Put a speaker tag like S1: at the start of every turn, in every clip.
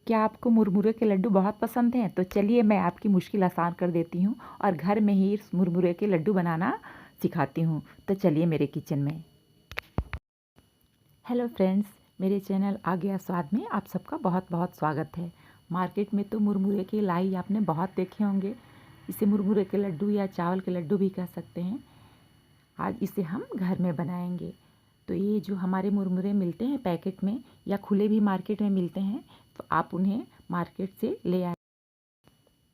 S1: क्या आपको मुरमुरे के लड्डू बहुत पसंद हैं? तो चलिए मैं आपकी मुश्किल आसान कर देती हूँ और घर में ही इस मुरमुरे के लड्डू बनाना सिखाती हूँ। तो चलिए मेरे किचन में। हेलो फ्रेंड्स, मेरे चैनल आ गया स्वाद में आप सबका बहुत बहुत स्वागत है। मार्केट में तो मुरमुरे के लाई आपने बहुत देखे होंगे। इसे मुरमुरे के लड्डू या चावल के लड्डू भी कह सकते हैं। आज इसे हम घर में बनाएंगे। तो ये जो हमारे मुरमुरे मिलते हैं पैकेट में या खुले भी मार्केट में मिलते हैं, तो आप उन्हें मार्केट से ले आए।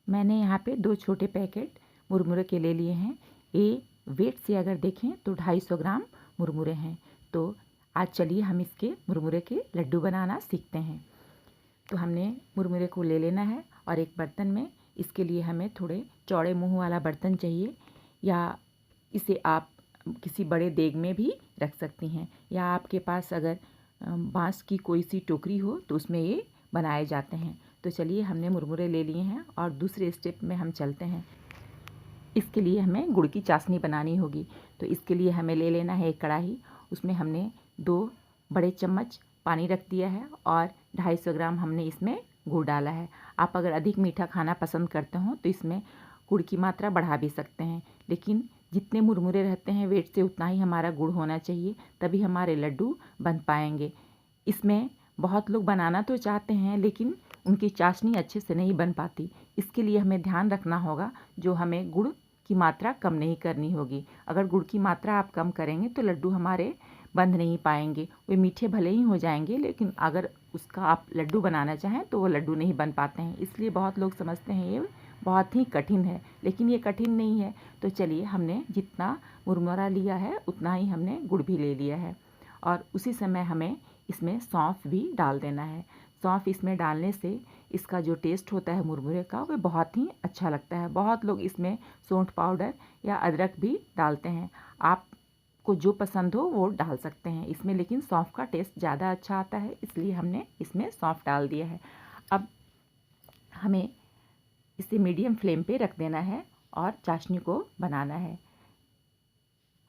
S1: मैंने यहाँ पे 2 छोटे पैकेट मुरमुरे के ले लिए हैं। ये वेट से अगर देखें तो 250 ग्राम मुरमुरे हैं। तो आज चलिए हम इसके मुरमुरे के लड्डू बनाना सीखते हैं। तो हमने मुरमुरे को ले लेना है और एक बर्तन में इसके लिए हमें थोड़े चौड़े मुंह वाला बर्तन चाहिए, या इसे आप किसी बड़े देग में भी रख सकती हैं, या आपके पास अगर बांस की कोई सी टोकरी हो तो उसमें ये बनाए जाते हैं। तो चलिए हमने मुरमुरे ले लिए हैं और दूसरे स्टेप में हम चलते हैं। इसके लिए हमें गुड़ की चाशनी बनानी होगी। तो इसके लिए हमें ले लेना है एक कढ़ाई। उसमें हमने 2 बड़े चम्मच पानी रख दिया है और 250 ग्राम हमने इसमें गुड़ डाला है। आप अगर अधिक मीठा खाना पसंद करते हो तो इसमें गुड़ की मात्रा बढ़ा भी सकते हैं, लेकिन जितने मुरमुरे रहते हैं वेट से उतना ही हमारा गुड़ होना चाहिए, तभी हमारे लड्डू बन पाएंगे। इसमें बहुत लोग बनाना तो चाहते हैं लेकिन उनकी चाशनी अच्छे से नहीं बन पाती। इसके लिए हमें ध्यान रखना होगा, जो हमें गुड़ की मात्रा कम नहीं करनी होगी। अगर गुड़ की मात्रा आप कम करेंगे तो लड्डू हमारे बन नहीं पाएंगे। वे मीठे भले ही हो जाएंगे, लेकिन अगर उसका आप लड्डू बनाना चाहें तो वो लड्डू नहीं बन पाते हैं। इसलिए बहुत लोग समझते हैं ये बहुत ही कठिन है, लेकिन ये कठिन नहीं है। तो चलिए हमने जितना मुरमुरा लिया है उतना ही हमने गुड़ भी ले लिया है और उसी समय हमें इसमें सौंफ भी डाल देना है। सौंफ इसमें डालने से इसका जो टेस्ट होता है मुरमुरे का वह बहुत ही अच्छा लगता है। बहुत लोग इसमें सौंठ पाउडर या अदरक भी डालते हैं। आपको जो पसंद हो वो डाल सकते हैं इसमें, लेकिन सौंफ का टेस्ट ज़्यादा अच्छा आता है, इसलिए हमने इसमें सौंफ डाल दिया है। अब हमें इसे मीडियम फ्लेम पे रख देना है और चाशनी को बनाना है।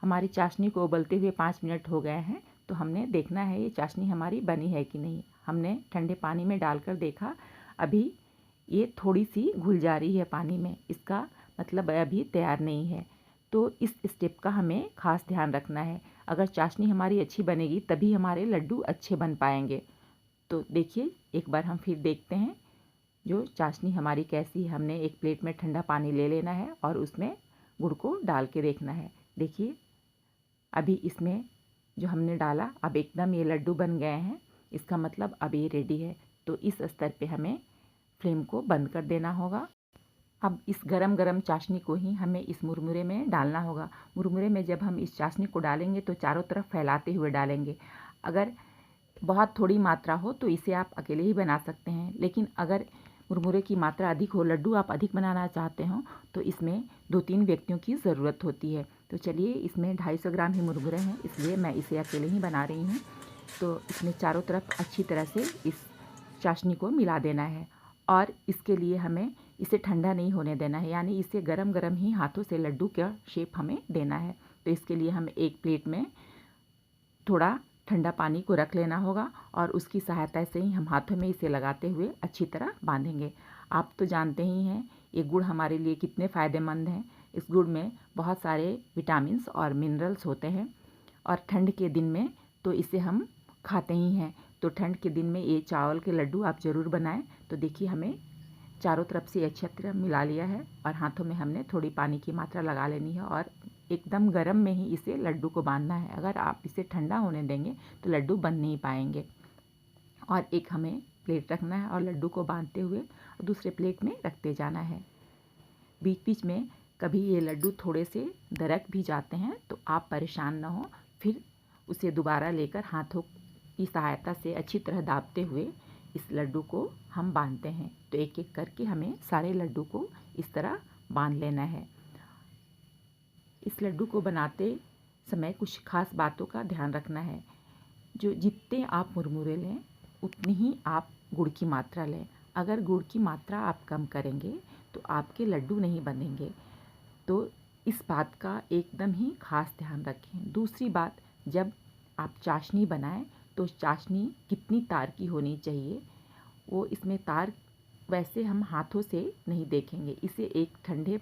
S1: हमारी चाशनी को उबलते हुए 5 मिनट हो गए हैं, तो हमने देखना है ये चाशनी हमारी बनी है कि नहीं। हमने ठंडे पानी में डालकर देखा, अभी ये थोड़ी सी घुल जा रही है पानी में, इसका मतलब अभी तैयार नहीं है। तो इस स्टेप का हमें खास ध्यान रखना है। अगर चाशनी हमारी अच्छी बनेगी तभी हमारे लड्डू अच्छे बन पाएंगे। तो देखिए एक बार हम फिर देखते हैं जो चाशनी हमारी कैसी है। हमने एक प्लेट में ठंडा पानी ले लेना है और उसमें गुड़ को डाल के देखना है। देखिए अभी इसमें जो हमने डाला, अब एकदम ये लड्डू बन गए हैं, इसका मतलब अब ये रेडी है। तो इस स्तर पे हमें फ्लेम को बंद कर देना होगा। अब इस गरम गरम चाशनी को ही हमें इस मुरमुरे में डालना होगा। मुरमुरे में जब हम इस चाशनी को डालेंगे तो चारों तरफ फैलाते हुए डालेंगे। अगर बहुत थोड़ी मात्रा हो तो इसे आप अकेले ही बना सकते हैं, लेकिन अगर मुरमुरे की मात्रा अधिक हो, लड्डू आप अधिक बनाना चाहते हो, तो इसमें 2-3 व्यक्तियों की ज़रूरत होती है। तो चलिए इसमें 250 ग्राम ही मुरमुरे हैं, इसलिए मैं इसे अकेले ही बना रही हूँ। तो इसमें चारों तरफ अच्छी तरह से इस चाशनी को मिला देना है और इसके लिए हमें इसे ठंडा नहीं होने देना है, यानी इसे गरम गरम ही हाथों से लड्डू का शेप हमें देना है। तो इसके लिए हमें एक प्लेट में थोड़ा ठंडा पानी को रख लेना होगा और उसकी सहायता से ही हम हाथों में इसे लगाते हुए अच्छी तरह बांधेंगे। आप तो जानते ही हैं ये गुड़ हमारे लिए कितने फ़ायदेमंद हैं। इस गुड़ में बहुत सारे विटामिन्स और मिनरल्स होते हैं और ठंड के दिन में तो इसे हम खाते ही हैं। तो ठंड के दिन में ये चावल के लड्डू आप ज़रूर बनाएं। तो देखिए हमें चारों तरफ से अच्छी तरह मिला लिया है और हाथों में हमने थोड़ी पानी की मात्रा लगा लेनी है और एकदम गर्म में ही इसे लड्डू को बांधना है। अगर आप इसे ठंडा होने देंगे तो लड्डू बन नहीं पाएंगे। और एक हमें प्लेट रखना है और लड्डू को बांधते हुए दूसरे प्लेट में रखते जाना है। बीच बीच में कभी ये लड्डू थोड़े से दरक भी जाते हैं तो आप परेशान ना हो, फिर उसे दोबारा लेकर हाथों की सहायता से अच्छी तरह दाबते हुए इस लड्डू को हम बांधते हैं। तो एक एक करके हमें सारे लड्डू को इस तरह बांध लेना है। इस लड्डू को बनाते समय कुछ खास बातों का ध्यान रखना है। जो जितने आप मुरमुरे लें उतनी ही आप गुड़ की मात्रा लें। अगर गुड़ की मात्रा आप कम करेंगे तो आपके लड्डू नहीं बनेंगे। तो इस बात का एकदम ही खास ध्यान रखें। दूसरी बात, जब आप चाशनी बनाएं तो चाशनी कितनी तार की होनी चाहिए वो इसमें तार वैसे हम हाथों से नहीं देखेंगे, इसे एक ठंडे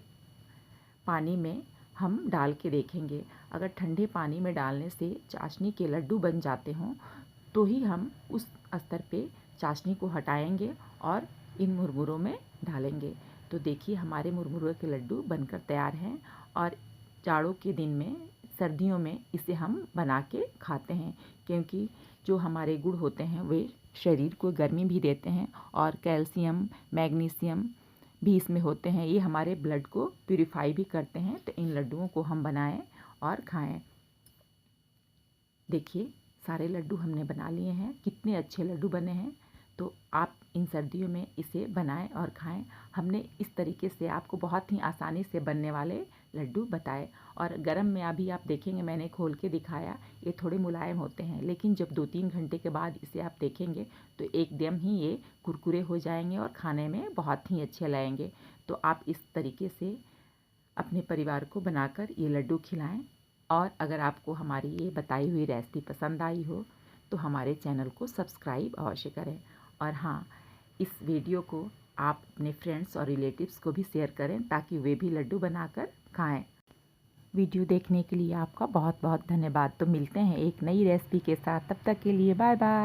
S1: पानी में हम डाल के देखेंगे। अगर ठंडे पानी में डालने से चाशनी के लड्डू बन जाते हों तो ही हम उस स्तर पे चाशनी को हटाएंगे और इन मुरमुरों में डालेंगे। तो देखिए हमारे मुरमुरे के लड्डू बनकर तैयार हैं और जाड़ों के दिन में, सर्दियों में इसे हम बना के खाते हैं, क्योंकि जो हमारे गुड़ होते हैं वे शरीर को गर्मी भी देते हैं और कैल्शियम, मैग्नीशियम भी इसमें होते हैं। ये हमारे ब्लड को प्यूरिफाई भी करते हैं। तो इन लड्डुओं को हम बनाएं और खाएं। देखिए सारे लड्डू हमने बना लिए हैं, कितने अच्छे लड्डू बने हैं। तो आप इन सर्दियों में इसे बनाएं और खाएं। हमने इस तरीके से आपको बहुत ही आसानी से बनने वाले लड्डू बताए। और गरम में अभी आप देखेंगे, मैंने खोल के दिखाया, ये थोड़े मुलायम होते हैं, लेकिन जब 2-3 घंटे के बाद इसे आप देखेंगे तो एकदम ही ये कुरकुरे हो जाएंगे और खाने में बहुत ही अच्छे लगेंगे। तो आप इस तरीके से अपने परिवार को बनाकर ये लड्डू खिलाएं। और अगर आपको हमारी ये बताई हुई रेसिपी पसंद आई हो तो हमारे चैनल को सब्सक्राइब अवश्य करें। और हाँ, इस वीडियो को आप अपने फ्रेंड्स और रिलेटिव्स को भी शेयर करें ताकि वे भी लड्डू बनाकर खाएं। वीडियो देखने के लिए आपका बहुत बहुत धन्यवाद। तो मिलते हैं एक नई रेसिपी के साथ, तब तक के लिए बाय बाय।